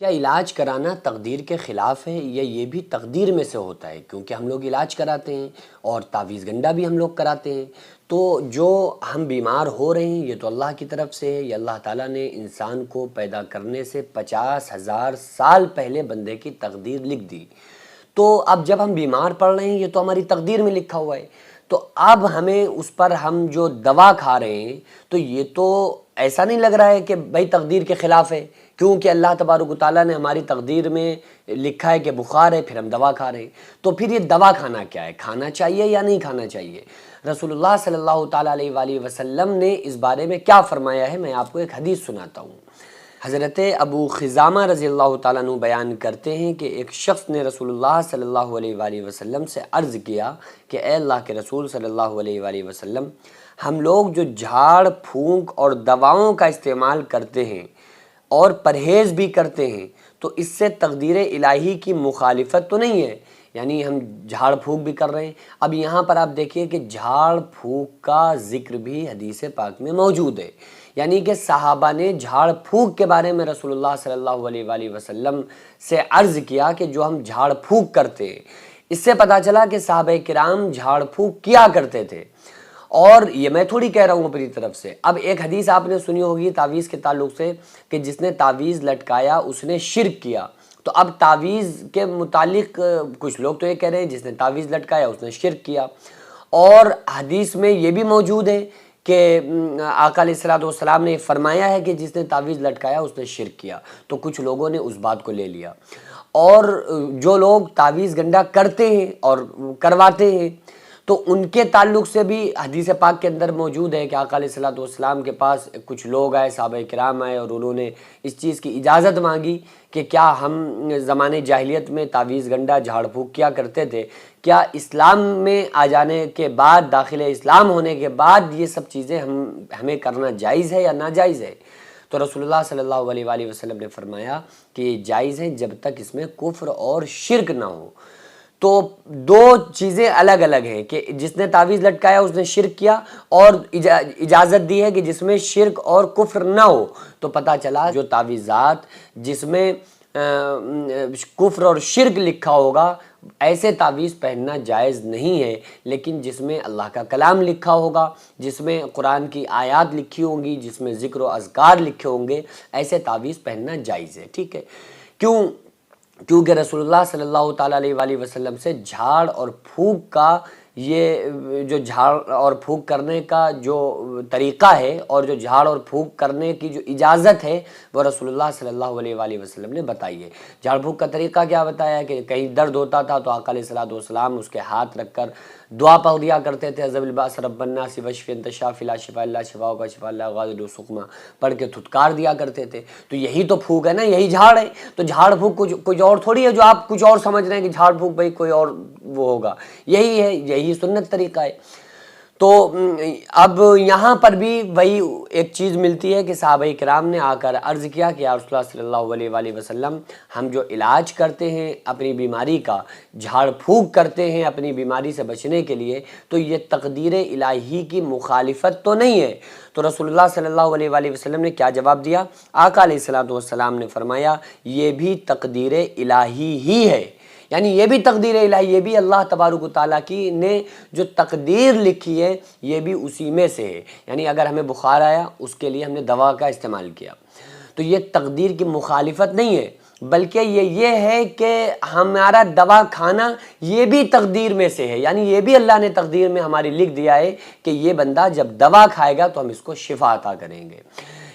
کیا علاج کرانا تقدیر کے خلاف ہے یا یہ بھی تقدیر میں سے ہوتا ہے؟ کیونکہ ہم لوگ علاج کراتے ہیں اور تعویذ گنڈا بھی ہم لوگ کراتے ہیں، تو جو ہم بیمار ہو رہے ہیں یہ تو اللہ کی طرف سے ہے، یہ اللہ تعالیٰ نے انسان کو پیدا کرنے سے 50,000 سال پہلے بندے کی تقدیر لکھ دی۔ تو اب جب ہم بیمار پڑ رہے ہیں یہ تو ہماری تقدیر میں لکھا ہوا ہے، تو اب ہمیں اس پر ہم جو دوا کھا رہے ہیں تو یہ تو ایسا نہیں لگ رہا ہے کہ بھائی تقدیر کے خلاف ہے، کیونکہ اللہ تبارک و تعالیٰ نے ہماری تقدیر میں لکھا ہے کہ بخار ہے، پھر ہم دوا کھا رہے ہیں، تو پھر یہ دوا کھانا کیا ہے؟ کھانا چاہیے یا نہیں کھانا چاہیے؟ رسول اللہ صلی اللہ تعالیٰ علیہ وآلہ وسلم نے اس بارے میں کیا فرمایا ہے، میں آپ کو ایک حدیث سناتا ہوں۔ حضرت ابو خزامہ رضی اللہ تعالیٰ عنہ بیان کرتے ہیں کہ ایک شخص نے رسول اللہ صلی اللہ علیہ وآلہ وسلم سے عرض کیا کہ اے اللہ کے رسول صلی اللہ علیہ وآلہ وسلم، ہم لوگ جو جھاڑ پھونک اور دواؤں کا استعمال کرتے ہیں اور پرہیز بھی کرتے ہیں تو اس سے تقدیر الہی کی مخالفت تو نہیں ہے؟ یعنی ہم جھاڑ پھونک بھی کر رہے ہیں۔ اب یہاں پر آپ دیکھیے کہ جھاڑ پھونک کا ذکر بھی حدیث پاک میں موجود ہے، یعنی کہ صحابہ نے جھاڑ پھونک کے بارے میں رسول اللہ صلی اللہ علیہ وآلہ وسلم سے عرض کیا کہ جو ہم جھاڑ پھونک کرتے ہیں، اس سے پتہ چلا کہ صحابہ کرام جھاڑ پھونک کیا کرتے تھے، اور یہ میں تھوڑی کہہ رہا ہوں اپنی طرف سے۔ اب ایک حدیث آپ نے سنی ہوگی تعویذ کے تعلق سے کہ جس نے تعویذ لٹکایا اس نے شرک کیا، تو اب تعویذ کے متعلق کچھ لوگ تو یہ کہہ رہے ہیں جس نے تعویذ لٹکایا اس نے شرک کیا، اور حدیث میں یہ بھی موجود ہے کہ آقا علیہ الصلوۃ والسلام نے فرمایا ہے کہ جس نے تعویذ لٹکایا اس نے شرک کیا، تو کچھ لوگوں نے اس بات کو لے لیا، اور جو لوگ تعویذ گنڈا کرتے ہیں اور کرواتے ہیں تو ان کے تعلق سے بھی حدیث پاک کے اندر موجود ہے کہ آقا علیہ الصلوۃ والسلام کے پاس کچھ لوگ آئے، صحابہ کرام آئے، اور انہوں نے اس چیز کی اجازت مانگی کہ کیا ہم زمانے جاہلیت میں تعویذ گنڈا جھاڑ پھونک کیا کرتے تھے، کیا اسلام میں آ جانے کے بعد، داخل اسلام ہونے کے بعد یہ سب چیزیں ہمیں کرنا جائز ہے یا ناجائز ہے؟ تو رسول اللہ صلی اللہ علیہ وآلہ وسلم نے فرمایا کہ یہ جائز ہے جب تک اس میں کفر اور شرک نہ ہو۔ تو دو چیزیں الگ الگ ہیں کہ جس نے تعویذ لٹکایا اس نے شرک کیا، اور اجازت دی ہے کہ جس میں شرک اور کفر نہ ہو، تو پتہ چلا جو تعویذات جس میں کفر اور شرک لکھا ہوگا ایسے تعویذ پہننا جائز نہیں ہے، لیکن جس میں اللہ کا کلام لکھا ہوگا، جس میں قرآن کی آیات لکھی ہوں گی، جس میں ذکر و اذکار لکھے ہوں گے، ایسے تعویذ پہننا جائز ہے، ٹھیک ہے؟ کیونکہ رسول اللہ صلی اللہ تعالیٰ علیہ وآلہ وسلم سے جھاڑ اور پھونک کا یہ جو جھاڑ اور پھونک کرنے کا جو طریقہ ہے اور جو جھاڑ اور پھونک کرنے کی جو اجازت ہے وہ رسول اللہ صلی اللہ علیہ وآلہ وسلم نے بتائی ہے۔ جھاڑ پھونک کا طریقہ کیا بتایا ہے کہ کہیں درد ہوتا تھا تو آقا علیہ الصلوۃ والسلام اس کے ہاتھ رکھ کر دعا پڑھ دیا کرتے تھے، اذهب الباس رب الناس واشف انت الشافی لا شفاء الا شفاؤک شفاء لا یغادر سقما پڑھ کے تھتکار دیا کرتے تھے۔ تو یہی تو پھونک ہے نا، یہی جھاڑ ہے۔ تو جھاڑ پھونک کچھ اور تھوڑی ہے جو آپ کچھ اور سمجھ رہے ہیں کہ جھاڑ پھونک بھائی کوئی اور وہ ہوگا، یہی ہے، یہی سنت طریقہ ہے۔ تو اب یہاں پر بھی وہی ایک چیز ملتی ہے کہ صحابہ کرام نے آ کر عرض کیا کہ یا رسول اللہ صلی اللہ علیہ وآلہ وسلم، ہم جو علاج کرتے ہیں اپنی بیماری کا، جھاڑ پھونک کرتے ہیں اپنی بیماری سے بچنے کے لیے، تو یہ تقدیر الہی کی مخالفت تو نہیں ہے۔ تو رسول اللہ صلی اللہ علیہ وآلہ وسلم نے کیا جواب دیا؟ آقا علیہ الصلوۃ والسلام نے فرمایا یہ بھی تقدیر الہی ہی ہے، یعنی یہ بھی تقدیر الہی، یہ بھی اللہ تبارک و تعالیٰ کی نے جو تقدیر لکھی ہے یہ بھی اسی میں سے ہے۔ یعنی اگر ہمیں بخار آیا اس کے لیے ہم نے دوا کا استعمال کیا تو یہ تقدیر کی مخالفت نہیں ہے، بلکہ یہ ہے کہ ہمارا دوا کھانا یہ بھی تقدیر میں سے ہے، یعنی یہ بھی اللہ نے تقدیر میں ہماری لکھ دیا ہے کہ یہ بندہ جب دوا کھائے گا تو ہم اس کو شفا عطا کریں گے،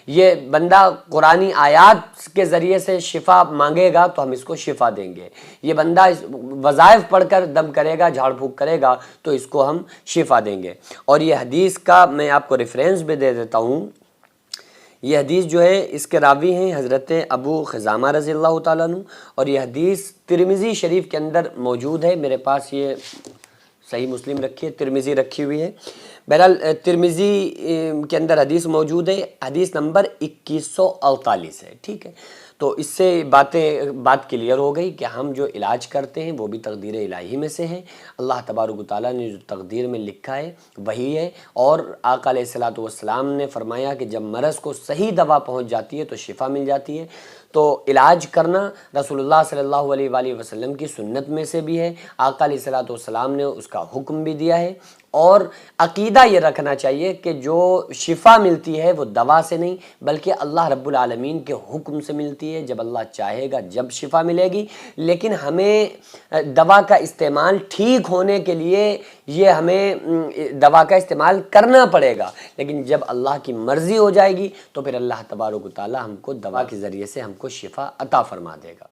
یہ بندہ قرآنی آیات کے ذریعے سے شفا مانگے گا تو ہم اس کو شفا دیں گے، یہ بندہ وظائف پڑھ کر دم کرے گا، جھاڑ پھونک کرے گا تو اس کو ہم شفا دیں گے۔ اور یہ حدیث کا میں آپ کو ریفرنس بھی دے دیتا ہوں۔ یہ حدیث جو ہے اس کے راوی ہیں حضرت ابو خزامہ رضی اللہ تعالیٰ عنہ، اور یہ حدیث ترمذی شریف کے اندر موجود ہے، میرے پاس یہ صحیح مسلم رکھی ہے، ترمذی رکھی ہوئی ہے، بہرحال ترمذی کے اندر حدیث موجود ہے، حدیث نمبر 2148 ہے، ٹھیک ہے؟ تو اس سے بات کلیئر ہو گئی کہ ہم جو علاج کرتے ہیں وہ بھی تقدیر الہی میں سے ہے۔ اللہ تبارک و تعالیٰ نے جو تقدیر میں لکھا ہے وہی ہے، اور آقا علیہ الصلوۃ والسلام نے فرمایا کہ جب مرض کو صحیح دوا پہنچ جاتی ہے تو شفا مل جاتی ہے۔ تو علاج کرنا رسول اللہ صلی اللہ علیہ وآلہ وسلم کی سنت میں سے بھی ہے، آقا علیہ الصلوۃ والسلام نے اس کا حکم بھی دیا ہے، اور عقیدہ یہ رکھنا چاہیے کہ جو شفا ملتی ہے وہ دوا سے نہیں بلکہ اللہ رب العالمین کے حکم سے ملتی ہے، جب اللہ چاہے گا جب شفا ملے گی۔ لیکن ہمیں دوا کا استعمال ٹھیک ہونے کے لیے یہ ہمیں دوا کا استعمال کرنا پڑے گا، لیکن جب اللہ کی مرضی ہو جائے گی تو پھر اللہ تبارک و تعالی ہم کو دوا کے ذریعے سے ہم کو شفا عطا فرما دے گا۔